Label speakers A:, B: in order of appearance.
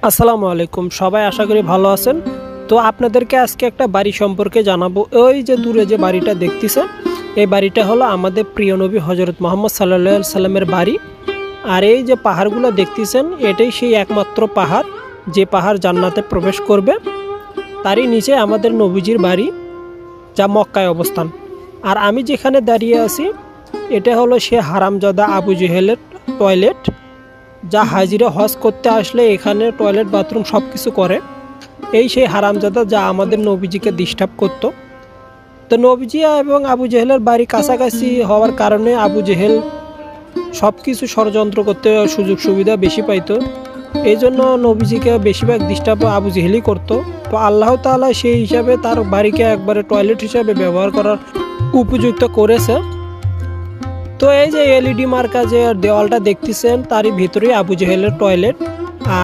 A: আসসালামু আলাইকুম, সবাই আশা করি ভালো আছেন। তো আপনাদেরকে আজকে একটা বাড়ি সম্পর্কে জানাবো। ওই যে দূরে যে বাড়িটা দেখতেছেন, এই বাড়িটা হলো আমাদের প্রিয় নবী হজরত মোহাম্মদ সাল্লাল্লাহু আলাইহি সাল্লামের বাড়ি। আর এই যে পাহাড়গুলো দেখতেছেন, এটাই সেই একমাত্র পাহাড় যে পাহাড় জান্নাতে প্রবেশ করবে। তারই নিচে আমাদের নবীজির বাড়ি, যা মক্কায় অবস্থান। আর আমি যেখানে দাঁড়িয়ে আছি, এটা হলো সে হারামজাদা আবু জেহেলের টয়লেট, যা হাজিরা হজ করতে আসলে এখানে টয়লেট বাথরুম সব কিছু করে। এই সেই হারামজাদা যা আমাদের নবীজিকে ডিস্টার্ব করতো। তো নবীজি এবং আবু জেহেলের বাড়ি কাছাকাছি হওয়ার কারণে আবু জেহেল সব কিছু ষড়যন্ত্র করতে সুযোগ সুবিধা বেশি পাইতো। এই জন্য নবীজিকে বেশিরভাগ ডিস্টার্ব আবু জেহেলই করতো। তো আল্লাহ তাআলা সেই হিসাবে তার বাড়িকে একবারে টয়লেট হিসাবে ব্যবহার করার উপযুক্ত করেছে। তো এই যে এলইডি মার্কা যে দেওয়ালটা দেখতেছেন, তারই ভিতরেই আবু জেহেলের টয়লেট।